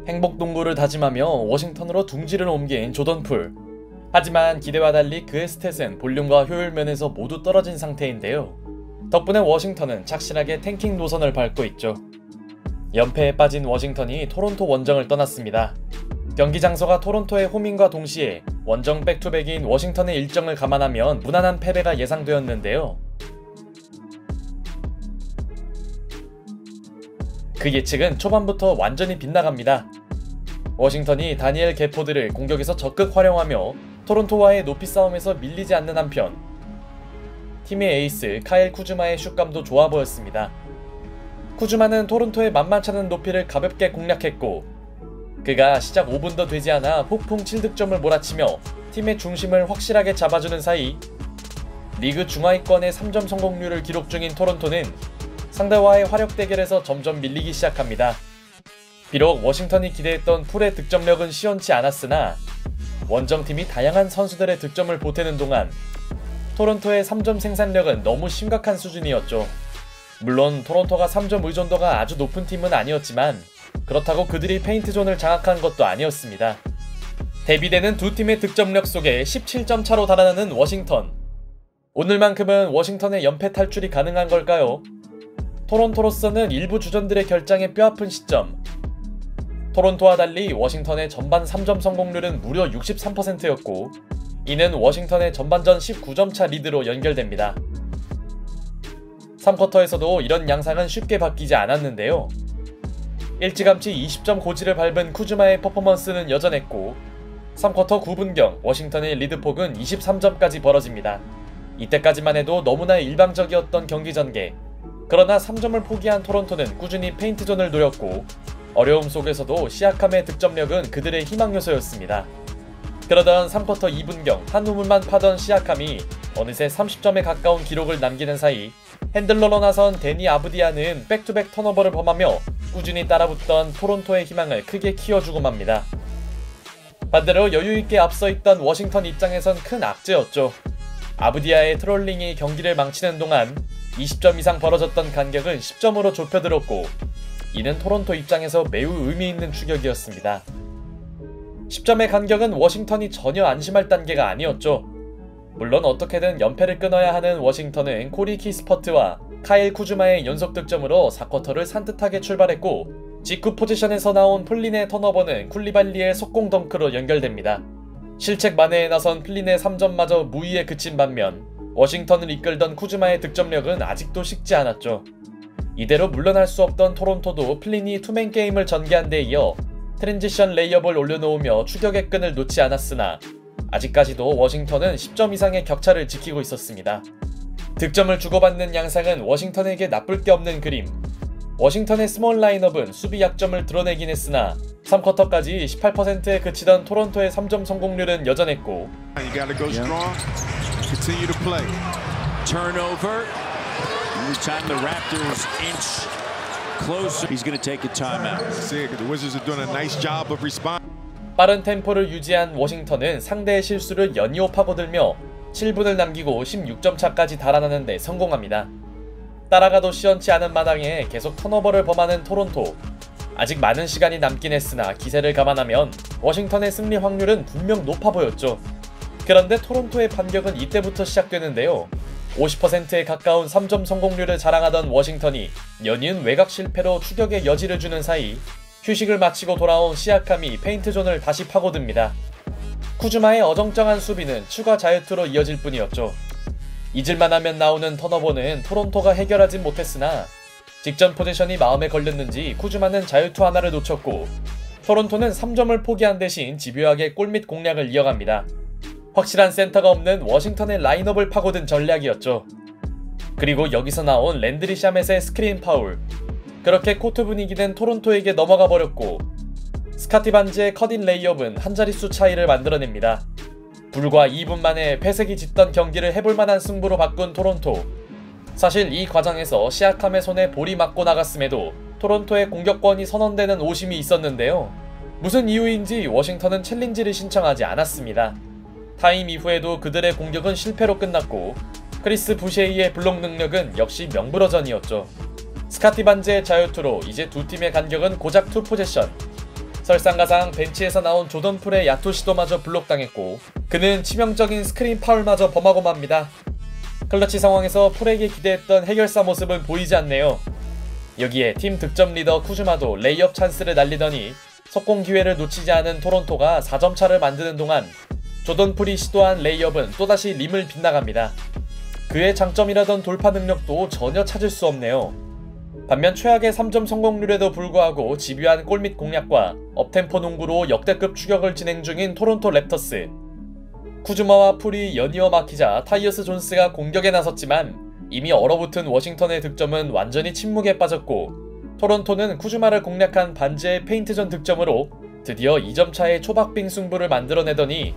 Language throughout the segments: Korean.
행복농구를 다짐하며 워싱턴으로 둥지를 옮긴 조던 풀. 하지만 기대와 달리 그의 스탯은 볼륨과 효율 면에서 모두 떨어진 상태인데요. 덕분에 워싱턴은 착실하게 탱킹 노선을 밟고 있죠. 연패에 빠진 워싱턴이 토론토 원정을 떠났습니다. 경기 장소가 토론토의 홈인과 동시에 원정 백투백인 워싱턴의 일정을 감안하면 무난한 패배가 예상되었는데요. 그 예측은 초반부터 완전히 빗나갑니다. 워싱턴이 다니엘 게포드를 공격에서 적극 활용하며 토론토와의 높이 싸움에서 밀리지 않는 한편 팀의 에이스 카일 쿠즈마의 슛감도 좋아 보였습니다. 쿠즈마는 토론토의 만만찮은 높이를 가볍게 공략했고 그가 시작 5분도 되지 않아 폭풍 7득점을 몰아치며 팀의 중심을 확실하게 잡아주는 사이 리그 중하위권의 3점 성공률을 기록 중인 토론토는 상대와의 화력 대결에서 점점 밀리기 시작합니다. 비록 워싱턴이 기대했던 풀의 득점력은 시원치 않았으나 원정팀이 다양한 선수들의 득점을 보태는 동안 토론토의 3점 생산력은 너무 심각한 수준이었죠. 물론 토론토가 3점 의존도가 아주 높은 팀은 아니었지만 그렇다고 그들이 페인트존을 장악한 것도 아니었습니다. 대비되는 두 팀의 득점력 속에 17점 차로 달아나는 워싱턴. 오늘만큼은 워싱턴의 연패 탈출이 가능한 걸까요? 토론토로서는 일부 주전들의 결장에 뼈아픈 시점. 토론토와 달리 워싱턴의 전반 3점 성공률은 무려 63%였고 이는 워싱턴의 전반전 19점차 리드로 연결됩니다. 3쿼터에서도 이런 양상은 쉽게 바뀌지 않았는데요. 일찌감치 20점 고지를 밟은 쿠즈마의 퍼포먼스는 여전했고 3쿼터 9분경 워싱턴의 리드폭은 23점까지 벌어집니다. 이때까지만 해도 너무나 일방적이었던 경기 전개. 그러나 3점을 포기한 토론토는 꾸준히 페인트존을 노렸고 어려움 속에서도 시아캄의 득점력은 그들의 희망 요소였습니다. 그러던 3쿼터 2분경 한 우물만 파던 시아캄이 어느새 30점에 가까운 기록을 남기는 사이 핸들러로 나선 데니 아브디아는 백투백 턴오버를 범하며 꾸준히 따라붙던 토론토의 희망을 크게 키워주고 맙니다. 반대로 여유있게 앞서있던 워싱턴 입장에선 큰 악재였죠. 아브디아의 트롤링이 경기를 망치는 동안 20점 이상 벌어졌던 간격은 10점으로 좁혀들었고 이는 토론토 입장에서 매우 의미있는 추격이었습니다. 10점의 간격은 워싱턴이 전혀 안심할 단계가 아니었죠. 물론 어떻게든 연패를 끊어야 하는 워싱턴은 코리 키스퍼트와 카일 쿠즈마의 연속 득점으로 4쿼터를 산뜻하게 출발했고 직구 포지션에서 나온 플린의 턴오버는 쿨리발리의 속공 덩크로 연결됩니다. 실책 만회에 나선 플린의 3점마저 무의에 그친 반면 워싱턴을 이끌던 쿠즈마의 득점력은 아직도 식지 않았죠. 이대로 물러날 수 없던 토론토도 플린이 투맨 게임을 전개한 데 이어 트랜지션 레이업을 올려놓으며 추격의 끈을 놓지 않았으나 아직까지도 워싱턴은 10점 이상의 격차를 지키고 있었습니다. 득점을 주고받는 양상은 워싱턴에게 나쁠 게 없는 그림. 워싱턴의 스몰 라인업은 수비 약점을 드러내긴 했으나 3쿼터까지 18%에 그치던 토론토의 3점 성공률은 여전했고 Continue to play. Turnover. This time the Raptors inch closer. He's going to take a timeout. See, the Wizards are doing a nice job of responding. 빠른 템포를 유지한 워싱턴은 상대의 실수를 연이어 파고들며 7분을 남기고 16점 차까지 달아나는 데 성공합니다. 따라가도 시원치 않은 마당에 계속 턴오버를 범하는 토론토. 아직 많은 시간이 남긴 했으나 기세를 감안하면 워싱턴의 승리 확률은 분명 높아 보였죠. 그런데 토론토의 반격은 이때부터 시작되는데요. 50%에 가까운 3점 성공률을 자랑하던 워싱턴이 연이은 외곽 실패로 추격의 여지를 주는 사이 휴식을 마치고 돌아온 시아캄이 페인트존을 다시 파고듭니다. 쿠즈마의 어정쩡한 수비는 추가 자유투로 이어질 뿐이었죠. 잊을만하면 나오는 턴오버는 토론토가 해결하진 못했으나 직전 포지션이 마음에 걸렸는지 쿠즈마는 자유투 하나를 놓쳤고 토론토는 3점을 포기한 대신 집요하게 골밑 공략을 이어갑니다. 확실한 센터가 없는 워싱턴의 라인업을 파고든 전략이었죠. 그리고 여기서 나온 랜드리 샤멧의 스크린 파울. 그렇게 코트 분위기는 토론토에게 넘어가 버렸고 스카티 반지의 컷인 레이업은 한 자릿수 차이를 만들어냅니다. 불과 2분 만에 패색이 짙던 경기를 해볼만한 승부로 바꾼 토론토. 사실 이 과정에서 시아캄의 손에 볼이 맞고 나갔음에도 토론토의 공격권이 선언되는 오심이 있었는데요. 무슨 이유인지 워싱턴은 챌린지를 신청하지 않았습니다. 타임 이후에도 그들의 공격은 실패로 끝났고 크리스 부셰이의 블록 능력은 역시 명불허전이었죠. 스카티 반지의 자유투로 이제 두 팀의 간격은 고작 2포제션. 설상가상 벤치에서 나온 조던 풀의 야투 시도마저 블록당했고 그는 치명적인 스크린 파울마저 범하고 맙니다. 클러치 상황에서 풀에게 기대했던 해결사 모습은 보이지 않네요. 여기에 팀 득점 리더 쿠즈마도 레이업 찬스를 날리더니 속공 기회를 놓치지 않은 토론토가 4점 차를 만드는 동안 조던 풀이 시도한 레이업은 또다시 림을 빗나갑니다. 그의 장점이라던 돌파 능력도 전혀 찾을 수 없네요. 반면 최악의 3점 성공률에도 불구하고 집요한 골밑 공략과 업템포 농구로 역대급 추격을 진행 중인 토론토 랩터스. 쿠즈마와 풀이 연이어 막히자 타이어스 존스가 공격에 나섰지만 이미 얼어붙은 워싱턴의 득점은 완전히 침묵에 빠졌고 토론토는 쿠즈마를 공략한 반지의 페인트전 득점으로 드디어 2점 차의 초박빙 승부를 만들어내더니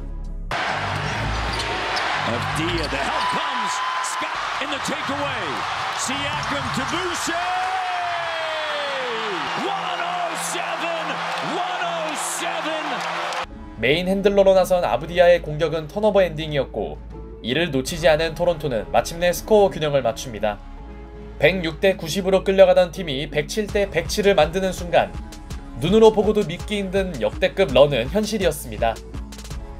메인 핸들러로 나선 아브디아의 공격은 턴오버 엔딩이었고 이를 놓치지 않은 토론토는 마침내 스코어 균형을 맞춥니다. 106대 90으로 끌려가던 팀이 107대 107을 만드는 순간 눈으로 보고도 믿기 힘든 역대급 런은 현실이었습니다.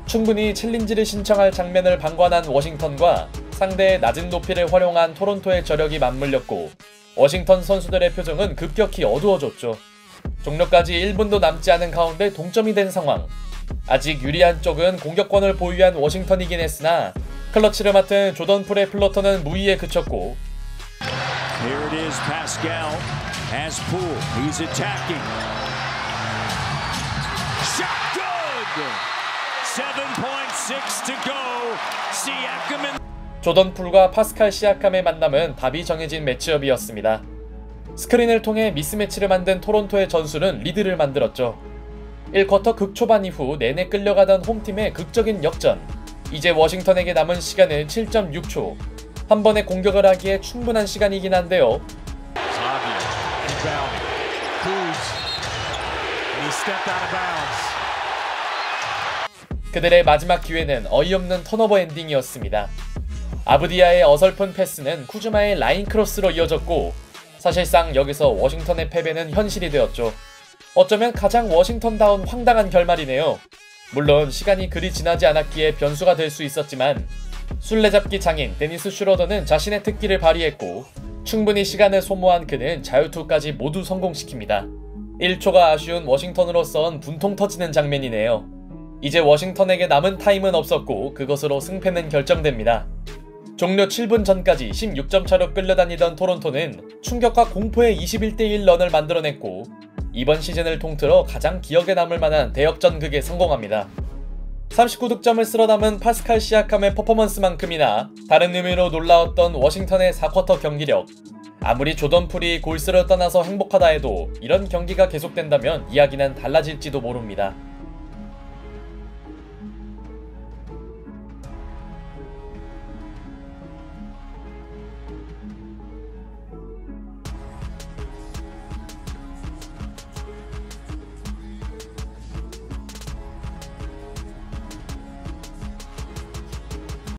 충분히 챌린지를 신청할 장면을 방관한 워싱턴과 상대의 낮은 높이를 활용한 토론토의 저력이 맞물렸고 워싱턴 선수들의 표정은 급격히 어두워졌죠. 종료까지 1분도 남지 않은 가운데 동점이 된 상황. 아직 유리한 쪽은 공격권을 보유한 워싱턴이긴 했으나 클러치를 맡은 조던 풀의 플로터는 무위에 그쳤고 Here it is, Pascal has Poole. He's attacking. Shot good. 7.6 to go. Siakam in. 조던 풀과 파스칼 시아캄의 만남은 답이 정해진 매치업이었습니다. 스크린을 통해 미스매치를 만든 토론토의 전술은 리드를 만들었죠. 1쿼터 극초반 이후 내내 끌려가던 홈팀의 극적인 역전. 이제 워싱턴에게 남은 시간은 7.6초. 한 번에 공격을 하기에 충분한 시간이긴 한데요. 그들의 마지막 기회는 어이없는 턴오버 엔딩이었습니다. 아브디아의 어설픈 패스는 쿠즈마의 라인 크로스로 이어졌고 사실상 여기서 워싱턴의 패배는 현실이 되었죠. 어쩌면 가장 워싱턴다운 황당한 결말이네요. 물론 시간이 그리 지나지 않았기에 변수가 될 수 있었지만 술래잡기 장인 데니스 슈러더는 자신의 특기를 발휘했고 충분히 시간을 소모한 그는 자유투까지 모두 성공시킵니다. 1초가 아쉬운 워싱턴으로선 분통 터지는 장면이네요. 이제 워싱턴에게 남은 타임은 없었고 그것으로 승패는 결정됩니다. 종료 7분 전까지 16점 차로 끌려다니던 토론토는 충격과 공포의 21대1 런을 만들어냈고 이번 시즌을 통틀어 가장 기억에 남을 만한 대역전극에 성공합니다. 39득점을 쓸어담은 파스칼 시아캄의 퍼포먼스만큼이나 다른 의미로 놀라웠던 워싱턴의 4쿼터 경기력. 아무리 조던 풀이 골스를 떠나서 행복하다 해도 이런 경기가 계속된다면 이야기는 달라질지도 모릅니다.